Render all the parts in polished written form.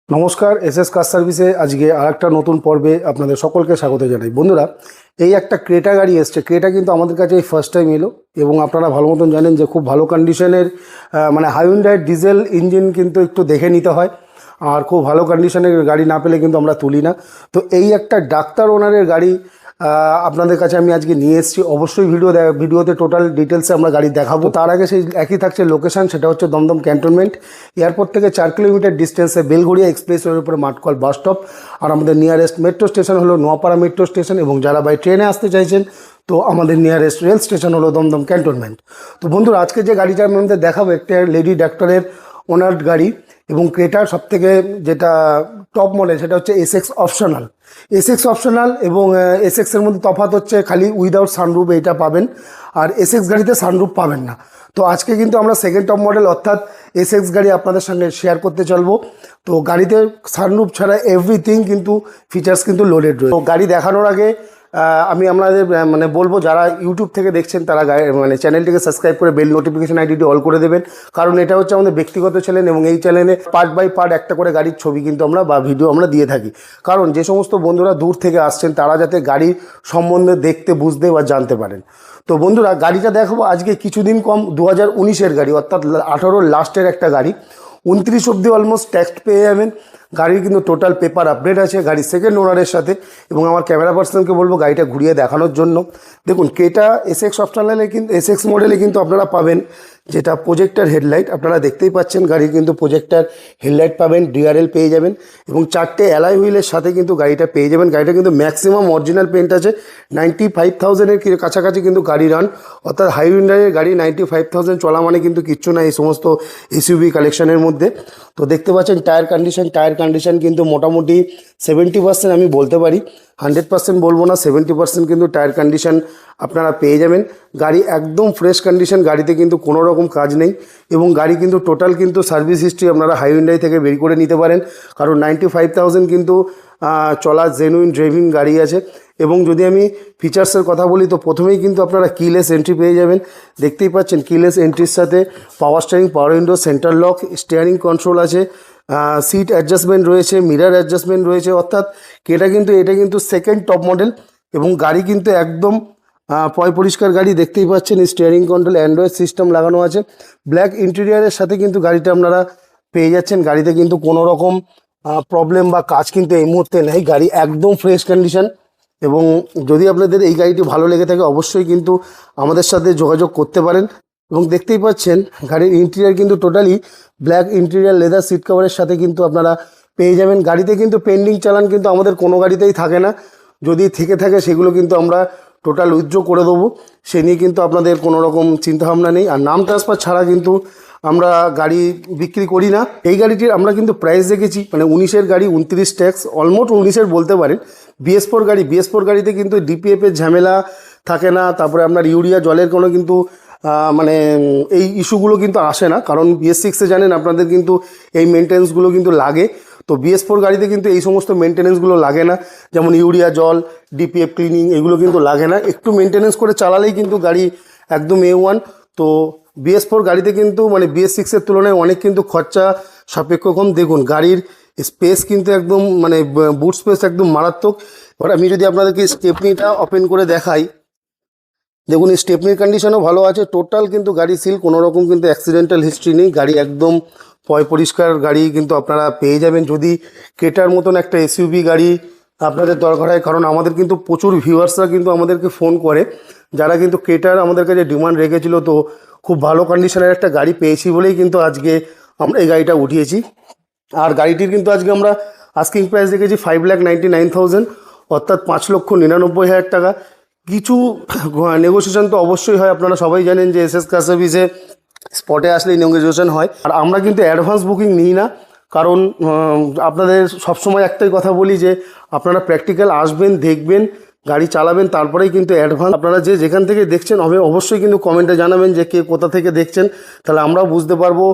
নমস্কার, এসএস কার সার্ভিসে আজকে আরেকটা নতুন পর্বে আপনাদের সকলকে স্বাগত জানাই। বন্ধুরা, এই একটা ক্রেটা গাড়ি এসছে। ক্রেটা কিন্তু আমাদের কাছে এই ফার্স্ট টাইম এলো এবং আপনারা ভালো মতন জানেন যে খুব ভালো কন্ডিশনের মানে হাইউন্ডাই ডিজেল ইঞ্জিন কিন্তু একটু দেখে নিতে হয়, আর খুব ভালো কন্ডিশনের গাড়ি না পেলে কিন্তু আমরা তুলি না। তো এই একটা ডাক্তার ওনারের গাড়ি আপনাদের কাছে আমি আজকে নিয়ে এসেছি। অবশ্যই ভিডিওতে টোটাল ডিটেলসে আমরা গাড়ি দেখাবো। তার আগে সেই একই থাকছে লোকেশান, সেটা হচ্ছে দমদম ক্যান্টনমেন্ট। এয়ারপোর্ট থেকে 4 কিলোমিটার ডিস্টেন্সে বেলঘড়িয়া এক্সপ্রেসওয়ের উপরে মাঠকল বাস স্টপ। আর আমাদের নিয়ারেস্ট মেট্রো স্টেশন হলো নোয়াপাড়া মেট্রো স্টেশন, এবং যারা বাই ট্রেনে আসতে চাইছেন তো আমাদের নিয়ারেস্ট রেল স্টেশন হলো দমদম ক্যান্টনমেন্ট। তো বন্ধুরা, আজকে যে গাড়িটা আমি আপনাদের দেখাবো একটা লেডি ডাক্তারের ওনার গাড়ি, এবং ক্রেটার সবথেকে যেটা টপ মডেল সেটা হচ্ছে এসএক্স অপশনাল। এসএক্স অপশনাল এবং এসএক্সের মধ্যে তফাৎ হচ্ছে খালি উইদাউট সানরুফ এইটা পাবেন, আর এসএক্স গাড়িতে সানরুফ পাবেন না। তো আজকে কিন্তু আমরা সেকেন্ড টপ মডেল অর্থাৎ এসএক্স গাড়ি আপনাদের সঙ্গে শেয়ার করতে চলবো। তো গাড়িতে সানরুফ ছাড়া এভরিথিং কিন্তু ফিচার্স কিন্তু লোডেড রয়েছে। তো গাড়ি দেখানোর আগে আমি আপনাদের বলবো, যারা ইউটিউব থেকে দেখছেন তারা চ্যানেলটিকে সাবস্ক্রাইব করে বেল নোটিফিকেশন আইডিটি অল করে দেবেন, কারণ এটা হচ্ছে আমাদের ব্যক্তিগত চ্যানেল এবং এই চ্যানেলে পার্ট বাই পার্ট একটা করে গাড়ির ছবি কিন্তু আমরা বা ভিডিও আমরা দিয়ে থাকি। কারণ যে সমস্ত বন্ধুরা দূর থেকে আসছেন তারা যাতে গাড়ির সম্বন্ধে দেখতে, বুঝতে বা জানতে পারেন। তো বন্ধুরা, গাড়িটা দেখাবো আজকে কিছুদিন কম 2019-এর গাড়ি, অর্থাৎ 18-র লাস্টের একটা গাড়ি। 29 অবধি অলমোস্ট ট্যাক্স পেয়ে যাবেন। গাড়ির কিন্তু টোটাল পেপার আপডেট আছে গাড়ির সেকেন্ড ওনারের সাথে। এবং আমার ক্যামেরা পার্সনকে বলবো গাড়িটা ঘুরিয়ে দেখানোর জন্য। দেখুন, ক্রেটা এসএক্স অপশনালে কিন্তু এসএক্স মডেলে কিন্তু আপনারা পাবেন যেটা প্রজেক্টার হেডলাইট। আপনারা দেখতেই পাচ্ছেন গাড়ির কিন্তু প্রজেক্টার হেডলাইট পাবেন, ডিআরএল পেয়ে যাবেন, এবং 4টে অ্যালয় হুইলের সাথে কিন্তু গাড়িটা পেয়ে যাবেন। গাড়িটা কিন্তু ম্যাক্সিমাম অরিজিনাল পেন্ট আছে। 95,000-এর কাছাকাছি কিন্তু গাড়ি রান, অর্থাৎ হাইউন্ডাইয়ের গাড়ি 95,000 চলা মানে কিন্তু কিচ্ছু না এই সমস্ত এসইউভি কালেকশনের মধ্যে। তো দেখতে পাচ্ছেন টায়ার কন্ডিশন কিন্তু মোটামুটি 70% আমি বলতে পারি, 100% বলবো না, 70% কিন্তু টায়ার কন্ডিশন আপনারা পেয়ে যাবেন। গাড়ি একদম ফ্রেশ কন্ডিশন, গাড়িতে কিন্তু কোনো রকম কাজ নেই, এবং গাড়ি কিন্তু টোটাল কিন্তু সার্ভিস হিস্ট্রি আপনারা হাইউন্ডাই থেকে বের করে নিতে পারেন, কারণ 95,000 কিন্তু চলা জেনুইন ড্রাইভিং গাড়ি আছে। এবং যদি আমি ফিচার্সের কথা বলি তো প্রথমেই কিন্তু আপনারা কিলেস এন্ট্রি পেয়ে যাবেন। দেখতেই পাচ্ছেন কিলেস এন্ট্রির সাথে পাওয়ার স্টিয়ারিং, পাওয়ার window, centre lock, steering control আছে, সিট অ্যাডজাস্টমেন্ট রয়েছে, মিরার অ্যাডজাস্টমেন্ট রয়েছে। অর্থাৎ এটা কিন্তু সেকেন্ড টপ মডেল, এবং গাড়ি কিন্তু একদম পরিষ্কার গাড়ি। দেখতেই পাচ্ছেন স্টিয়ারিং কন্ট্রোল, অ্যান্ড্রয়েড সিস্টেম লাগানো আছে। ব্ল্যাক ইন্টেরিয়ারের সাথে কিন্তু গাড়িটা আপনারা পেয়ে যাচ্ছেন। গাড়িতে কিন্তু কোনো রকম প্রবলেম বা কাজ কিন্তু এই মুহূর্তে নেই, গাড়ি একদম ফ্রেশ কন্ডিশন। এবং যদি আপনাদের এই গাড়িটি ভালো লেগে থাকে অবশ্যই কিন্তু আমাদের সাথে যোগাযোগ করতে পারেন। এবং দেখতেই পাচ্ছেন গাড়ির ইন্টেরিয়ার কিন্তু totally black interior leather seat কভারের সাথে কিন্তু আপনারা পেয়ে যাবেন। গাড়িতে কিন্তু পেন্ডিং চালান কিন্তু আমাদের কোনো গাড়িতেই থাকে না, যদি থেকে থাকে সেগুলো কিন্তু আমরা টোটাল উইথড্র করে দেবো, সে নিয়ে কিন্তু আপনাদের কোনো রকম চিন্তাভাবনা নেই। আর নাম ট্রান্সফার ছাড়া কিন্তু আমরা গাড়ি বিক্রি করি না। এই গাড়িটির আমরা কিন্তু প্রাইস রেখেছি 19-এর গাড়ি, 29 ট্যাক্স, অলমোস্ট 19-এর বলতে পারেন। BS4 গাড়ি, BS4 গাড়িতে কিন্তু ডিপিএফের ঝামেলা থাকে না, তারপরে আপনার ইউরিয়া জলের কোনো কিন্তু এই ইস্যুগুলো কিন্তু আসে না, কারণ BS6-এ জানেন আপনাদের কিন্তু এই মেনটেন্সগুলো কিন্তু লাগে। তো BS4 গাড়িতে কিন্তু এই সমস্ত মেনটেনেন্সগুলো লাগে না, যেমন ইউরিয়া জল, ডিপিএফ ক্লিনিং এগুলো কিন্তু লাগে না। একটু মেনটেনেন্স করে চালালেই কিন্তু গাড়ি একদম A1। তো BS4 গাড়িতে কিন্তু BS6-এর তুলনায় অনেক কিন্তু খরচা সাপেক্ষ কম। দেখুন গাড়ির স্পেস কিন্তু একদম বুট স্পেস একদম মারাত্মক। এবার আমি যদি আপনাদেরকে স্টেপনিটা ওপেন করে দেখাই, দেখুন স্টেপনির কন্ডিশনও ভালো আছে। টোটাল কিন্তু গাড়ি সিল, কোনো রকম কিন্তু অ্যাক্সিডেন্টাল হিস্ট্রি নেই। গাড়ি একদম পরিষ্কার গাড়ি কিন্তু আপনারা পেয়ে যাবেন যদি ক্রেটার মতন একটা এসইউভি গাড়ি আপনাদের দরকার হয়। কারণ আমাদের কিন্তু প্রচুর ভিউয়ার্সরা কিন্তু আমাদেরকে ফোন করে, যারা কিন্তু ক্রেটার আমাদের কাছে ডিমান্ড রেখেছিল। তো খুব ভালো কন্ডিশনের একটা গাড়ি পেয়েছি বলেই কিন্তু আজকে আমরা এই গাড়িটা উঠিয়েছি। আর গাড়িটির কিন্তু আজকে আমরা আস্কিং প্রাইস রেখেছি 5,99,000, অর্থাৎ 5,99,000 টাকা। কিছু নেগোসিয়েশন তো অবশ্যই হয়, আপনারা সবাই জানেন যে এসএস কার সার্ভিসে স্পটে আসলেই নেগোসিয়েশন হয়। আর আমরা কিন্তু অ্যাডভান্স বুকিং নিই না, কারণ আপনাদের সবসময় একটাই কথা বলি যে আপনারা প্র্যাকটিক্যাল আসবেন, দেখবেন, গাড়ি চালাবেন, তারপরেই কিন্তু অ্যাডভান্স। আপনারা যে যেখান থেকে দেখছেন অবশ্যই কিন্তু কমেন্টে জানাবেন যে কে কোথা থেকে দেখছেন, তাহলে আমরাও বুঝতে পারবো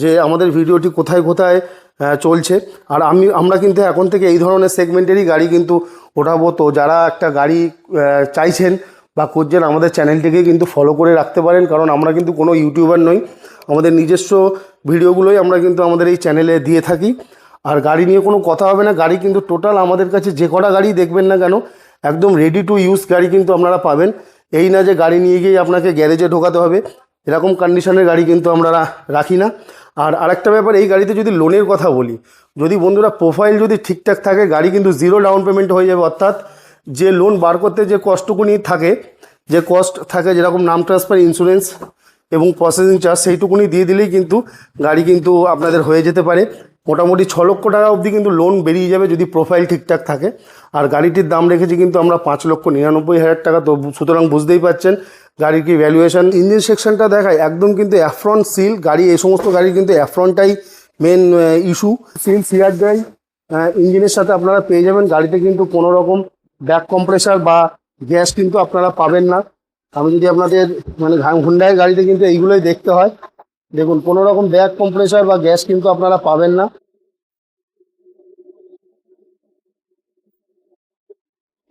যে আমাদের ভিডিওটি কোথায় কোথায় চলছে। আর আমরা কিন্তু এখন থেকে এই ধরনের সেগমেন্টেরই গাড়ি কিন্তু ওঠাবো। তো যারা একটা গাড়ি চাইছেন বা খুঁজছেন আমাদের চ্যানেলটিকে কিন্তু ফলো করে রাখতে পারেন, কারণ আমরা কিন্তু কোনো ইউটিউবার নই, আমাদের নিজস্ব ভিডিওগুলোই আমরা কিন্তু আমাদের এই চ্যানেলে দিয়ে থাকি। আর গাড়ি নিয়ে কোনো কথা হবে না। গাড়ি কিন্তু টোটাল আমাদের কাছে যে কটা গাড়ি দেখবেন না কেন একদম রেডি টু ইউজ গাড়ি কিন্তু আপনারা পাবেন। এই না যে গাড়ি নিয়ে গিয়ে আপনাকে গ্যারেজে ঢোকাতে হবে, এরকম কন্ডিশনের গাড়ি কিন্তু আমরা রাখি না। আর আরেকটা ব্যাপার, এই গাড়িতে যদি লোনের কথা বলি, যদি বন্ধুরা প্রোফাইল যদি ঠিকঠাক থাকে গাড়ি কিন্তু 0 ডাউন পেমেন্ট হয়ে যাবে। অর্থাৎ যে লোন বার করতে যে কষ্টটুকুনি থাকে, যে কস্ট থাকে যেরকম নাম ট্রান্সফার, ইন্স্যুরেন্স এবং প্রসেসিং চার্জ, সেইটুকুনি দিয়ে দিলেই কিন্তু গাড়ি কিন্তু আপনাদের হয়ে যেতে পারে। মোটামুটি 6 লক্ষ টাকা অবধি কিন্তু লোন বেরিয়ে যাবে যদি প্রোফাইল ঠিকঠাক থাকে। আর গাড়িটির দাম রেখেছি কিন্তু আমরা 5,99,000 টাকা। তো সুতরাং বুঝতেই পারছেন গাড়ির কি ভ্যালুয়েশন। ইঞ্জিন সেকশনটা দেখায় একদম কিন্তু অ্যাফ্রন সিল গাড়ি, এই সমস্ত গাড়ি কিন্তু অ্যাফ্রনটাই মেন ইস্যু। সিল সিআর ড্রাইভ ইঞ্জিনের সাথে আপনারা পেয়ে যাবেন। গাড়িতে কিন্তু কোনো রকম ব্যাক কম্প্রেসার বা গ্যাস কিন্তু আপনারা পাবেন না। আমি যদি আপনাদের মানে হুন্ডাই গাড়িতে কিন্তু এইগুলোই দেখতে হয়। দেখুন কোনো রকম ব্যাক কম্প্রেসার বা গ্যাস কিন্তু আপনারা পাবেন না।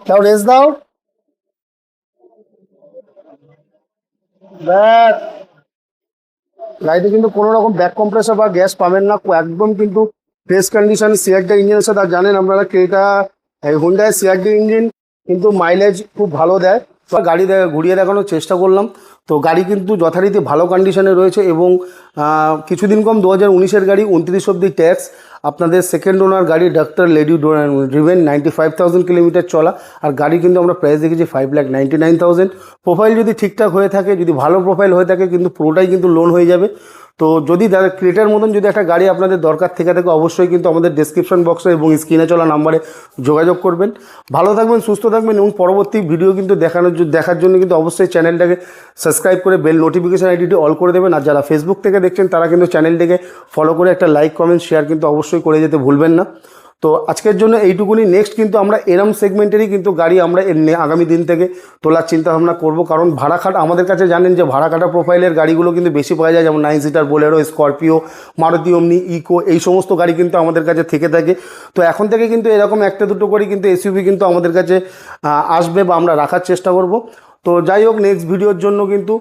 তাও রেস দাও ব্যাক। গাড়িতে কিন্তু কোনো রকম ব্যাক কম্প্রেসার বা গ্যাস পাবেন না, একদম কিন্তু ফ্রেশ কন্ডিশন সিআরডি ইঞ্জিনের সাথে। আর জানেন আপনারা ক্রেটা হুন্ডাই সিআরডি ইঞ্জিন কিন্তু মাইলেজ খুব ভালো দেয়। তো গাড়ি ঘুরিয়ে দেখানোর চেষ্টা করলাম। তো গাড়ি কিন্তু যথারীতি ভালো কন্ডিশনে রয়েছে এবং কিছুদিন কম 2019-এর গাড়ি, 29 অব্দি ট্যাক্স। আপনাদের সেকেন্ড ওনার গাড়ি, ডক্টর লেডি ড্রিভেন, 95,000 কিলোমিটার চলা। আর গাড়ি কিন্তু আমরা প্রাইস দেখেছি 5,99,000। প্রোফাইল যদি ঠিকঠাক হয়ে থাকে, যদি ভালো প্রোফাইল হয়ে থাকে কিন্তু পুরোটাই কিন্তু লোন হয়ে যাবে। তো যদি ক্রেটার মতন যদি একটা গাড়ি আপনাদের দরকার থেকে থাকে অবশ্যই কিন্তু আমাদের ডেসক্রিপশন বক্সে এবং স্ক্রিনে চলা নাম্বারে যোগাযোগ করবেন। ভালো থাকবেন, সুস্থ থাকবেন এবং পরবর্তী ভিডিও কিন্তু দেখার জন্য কিন্তু অবশ্যই চ্যানেলটাকে সাবস্ক্রাইব করে বেল নোটিফিকেশান আইডিটি অল করে দেবেন। আর যারা ফেসবুক থেকে দেখছেন তারা কিন্তু চ্যানেলটিকে ফলো করে একটা লাইক, কমেন্ট, শেয়ার কিন্তু অবশ্যই করে যেতে ভুলবেন না। তো আজকের জন্য এইটুকুনি। নেক্সট কিন্তু আমরা এরম সেগমেন্টেরই কিন্তু গাড়ি আমরা আগামী দিন থেকে তোলার চিন্তাভাবনা করব। কারণ ভাড়া খাট আমাদের কাছে জানেন যে ভাড়া খাটা প্রোফাইলের গাড়িগুলো কিন্তু বেশি পাওয়া যায়, যেমন 9 সিটার বোলেরো, স্করপিও, মারুতি ওমনি, ইকো, এই সমস্ত গাড়ি কিন্তু আমাদের কাছে থেকে থাকে। তো এখন থেকে কিন্তু এরকম একটা দুটো করে কিন্তু এসইউভি কিন্তু আমাদের কাছে আসবে বা আমরা রাখার চেষ্টা করব। তো যাই হোক, নেক্সট ভিডিওর জন্য কিন্তু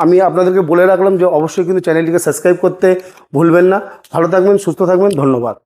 আমি আপনাদেরকে বলে রাখলাম যে অবশ্যই কিন্তু চ্যানেলটিকে সাবস্ক্রাইব করতে ভুলবেন না। ভালো থাকবেন, সুস্থ থাকবেন, ধন্যবাদ।